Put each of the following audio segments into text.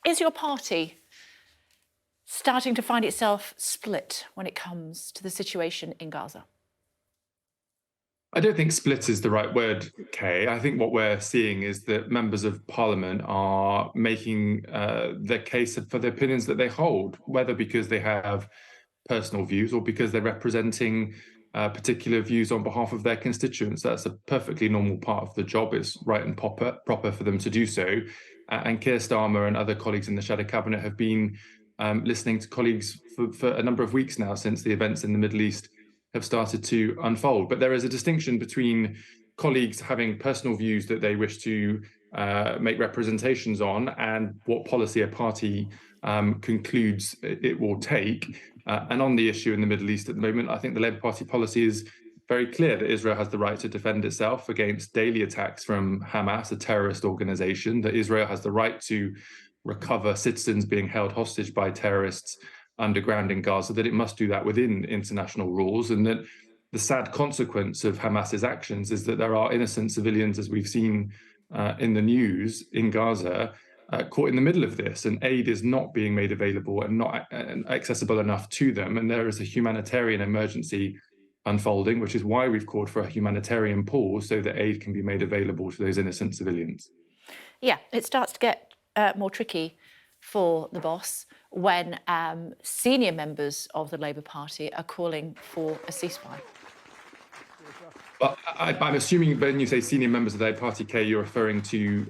Is your party starting to find itself split when it comes to the situation in Gaza? I don't think split is the right word, Kay. I think what we're seeing is that members of parliament are making their case for the opinions that they hold, whether because they have personal views or because they're representing particular views on behalf of their constituents. That's a perfectly normal part of the job. It's right and proper for them to do so. And Keir Starmer and other colleagues in the shadow cabinet have been listening to colleagues for a number of weeks now since the events in the Middle East have started to unfold. But there is a distinction between colleagues having personal views that they wish to make representations on and what policy a party concludes it will take. And on the issue in the Middle East at the moment, I think the Labour Party policy is very clear that Israel has the right to defend itself against daily attacks from Hamas, a terrorist organization, that Israel has the right to recover citizens being held hostage by terrorists underground in Gaza, that it must do that within international rules, and that the sad consequence of Hamas's actions is that there are innocent civilians, as we've seen in the news in Gaza, caught in the middle of this, and aid is not being made available and not accessible enough to them. And there is a humanitarian emergency unfolding, which is why we've called for a humanitarian pause so that aid can be made available to those innocent civilians. Yeah, it starts to get more tricky for the boss when senior members of the Labour Party are calling for a ceasefire. Well, I'm assuming when you say senior members of the Labour Party, Kay, you're referring to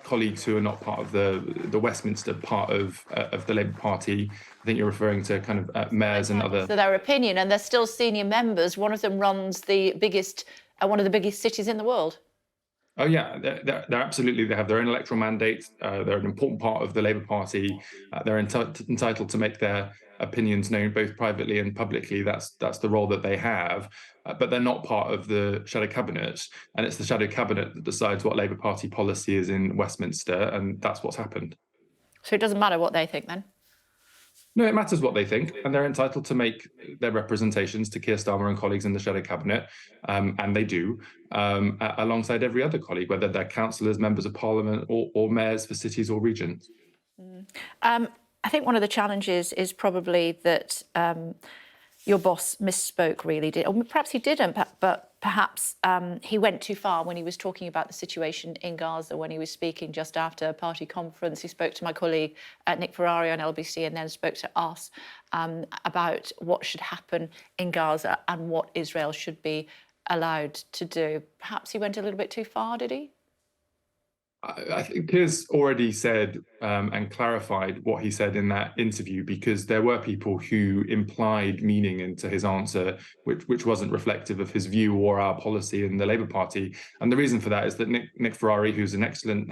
colleagues who are not part of the Westminster part of the Labour Party. I think you're referring to kind of mayors and other. So their opinion, and they're still senior members. One of them runs one of the biggest cities in the world. Oh yeah, they're absolutely. They have their own electoral mandate. They're an important part of the Labour Party. They're entitled to make their opinions known both privately and publicly. That's the role that they have. But they're not part of the shadow cabinet, and it's the shadow cabinet that decides what Labour Party policy is in Westminster, and that's what's happened. So it doesn't matter what they think then? No, it matters what they think, and they're entitled to make their representations to Keir Starmer and colleagues in the shadow cabinet, and they do, alongside every other colleague, whether they're councillors, members of parliament, or mayors for cities or regions. I think one of the challenges is probably that your boss misspoke, really, or perhaps he didn't, but perhaps he went too far when he was talking about the situation in Gaza, when he was speaking just after a party conference. He spoke to my colleague Nick Ferrari on LBC and then spoke to us about what should happen in Gaza and what Israel should be allowed to do. Perhaps he went a little bit too far, did he? I think Keir's already said and clarified what he said in that interview, because there were people who implied meaning into his answer, which wasn't reflective of his view or our policy in the Labour Party. And the reason for that is that Nick Ferrari, who's an excellent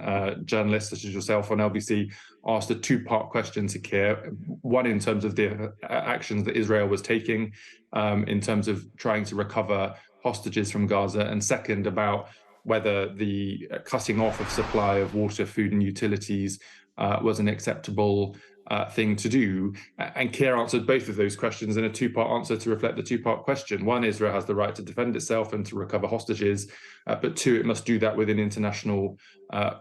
journalist, such as yourself on LBC, asked a two-part question to Keir. One in terms of the actions that Israel was taking in terms of trying to recover hostages from Gaza, and second, about whether the cutting off of supply of water, food and utilities was an acceptable thing to do. And Keir answered both of those questions in a two-part answer to reflect the two-part question. One, Israel has the right to defend itself and to recover hostages, but two, it must do that within international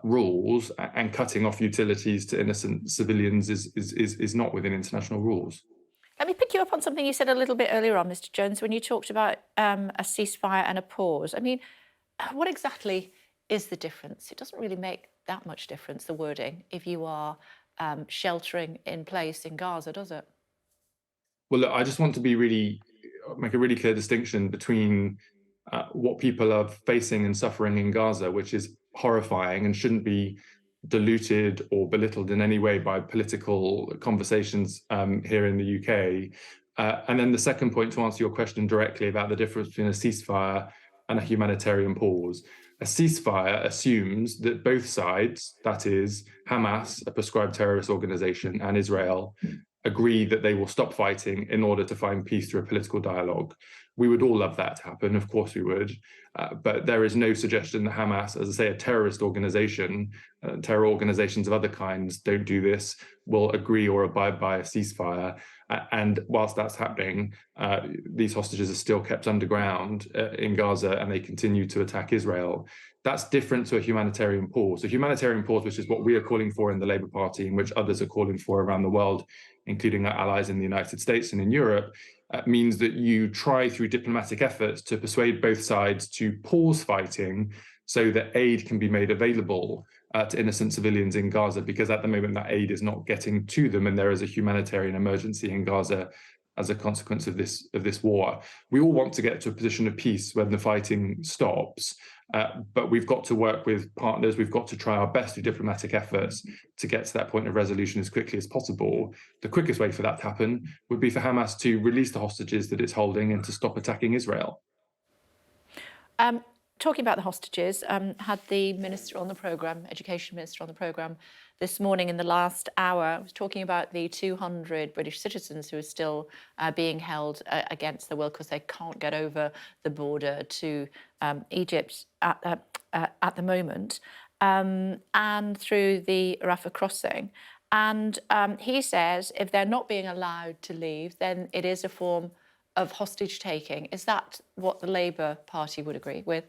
rules, and cutting off utilities to innocent civilians is not within international rules. Let me pick you up on something you said a little bit earlier on, Mr. Jones, when you talked about a ceasefire and a pause. I mean, what exactly is the difference? It doesn't really make that much difference, the wording, if you are sheltering in place in Gaza, does it? Well, look, I just want to make a really clear distinction between what people are facing and suffering in Gaza, which is horrifying and shouldn't be diluted or belittled in any way by political conversations here in the UK. And then the second point, to answer your question directly about the difference between a ceasefire and a humanitarian pause. A ceasefire assumes that both sides, that is Hamas, a proscribed terrorist organization, and Israel, agree that they will stop fighting in order to find peace through a political dialogue. We would all love that to happen, of course we would, but there is no suggestion that Hamas, as I say, a terrorist organization, terror organizations of other kinds don't do this, will agree or abide by a ceasefire. And whilst that's happening, these hostages are still kept underground in Gaza, and they continue to attack Israel. That's different to a humanitarian pause. A humanitarian pause, which is what we are calling for in the Labour Party and which others are calling for around the world, including our allies in the United States and in Europe, means that you try through diplomatic efforts to persuade both sides to pause fighting so that aid can be made available to innocent civilians in Gaza, because at the moment that aid is not getting to them and there is a humanitarian emergency in Gaza as a consequence of this war. We all want to get to a position of peace when the fighting stops, but we've got to work with partners. We've got to try our best through diplomatic efforts to get to that point of resolution as quickly as possible. The quickest way for that to happen would be for Hamas to release the hostages that it's holding and to stop attacking Israel. Talking about the hostages, had the minister on the programme, education minister on the programme this morning in the last hour. I was talking about the 200 British citizens who are still being held against their will because they can't get over the border to Egypt at the moment, and through the Rafah crossing. And he says if they're not being allowed to leave, then it is a form of hostage taking. Is that what the Labour Party would agree with?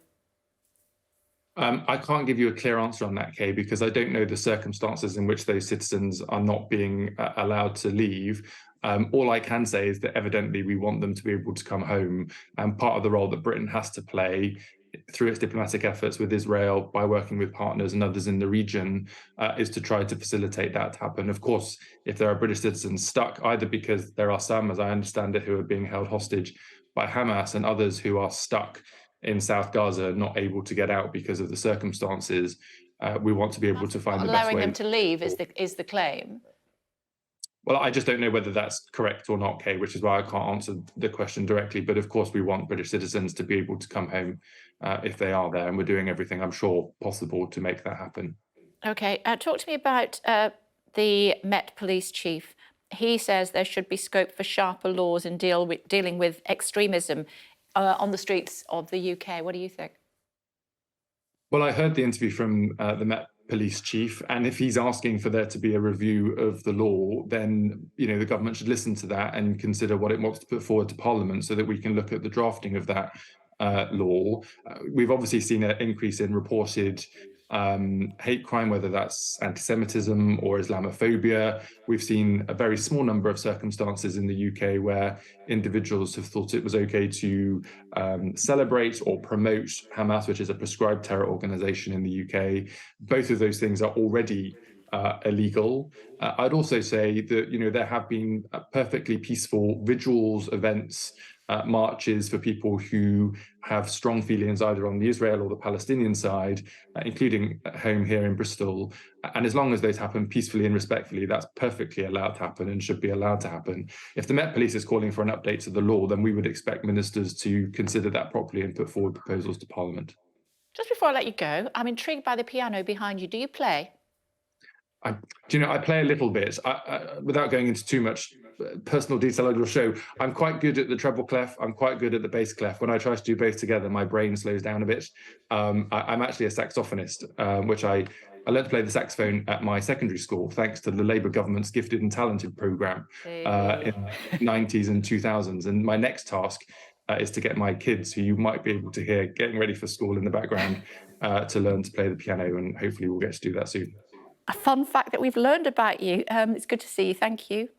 I can't give you a clear answer on that, Kay, because I don't know the circumstances in which those citizens are not being allowed to leave. All I can say is that evidently we want them to be able to come home. And part of the role that Britain has to play through its diplomatic efforts with Israel, by working with partners and others in the region, is to try to facilitate that to happen. Of course, if there are British citizens stuck, either because there are some, as I understand it, who are being held hostage by Hamas, and others who are stuck in South Gaza, not able to get out because of the circumstances, we want to be able to find the best way. Allowing them to leave is the claim. Well, I just don't know whether that's correct or not, Kay, which is why I can't answer the question directly. But of course, we want British citizens to be able to come home if they are there, and we're doing everything, I'm sure, possible to make that happen. OK, talk to me about the Met Police chief. He says there should be scope for sharper laws in dealing with extremism on the streets of the UK. What do you think? Well, I heard the interview from the Met Police chief, and if he's asking for there to be a review of the law, then the government should listen to that and consider what it wants to put forward to Parliament so that we can look at the drafting of that law. We've obviously seen an increase in reported hate crime, whether that's anti-Semitism or Islamophobia. We've seen a very small number of circumstances in the UK where individuals have thought it was okay to celebrate or promote Hamas, which is a proscribed terror organization in the UK. Both of those things are already illegal. I'd also say that there have been perfectly peaceful vigils, events, marches for people who have strong feelings either on the Israel or the Palestinian side, including at home here in Bristol. And as long as those happen peacefully and respectfully, that's perfectly allowed to happen and should be allowed to happen. If the Met Police is calling for an update to the law, then we would expect ministers to consider that properly and put forward proposals to Parliament. Just before I let you go, I'm intrigued by the piano behind you. Do you play? I play a little bit. Without going into too much personal detail on your show, I'm quite good at the treble clef. I'm quite good at the bass clef. When I try to do both together, my brain slows down a bit. I'm actually a saxophonist, which I learned to play the saxophone at my secondary school, thanks to the Labour government's Gifted and Talented programme in the 90s and 2000s. And my next task is to get my kids, who you might be able to hear getting ready for school in the background, to learn to play the piano, and hopefully we'll get to do that soon. A fun fact that we've learned about you. It's good to see you. Thank you.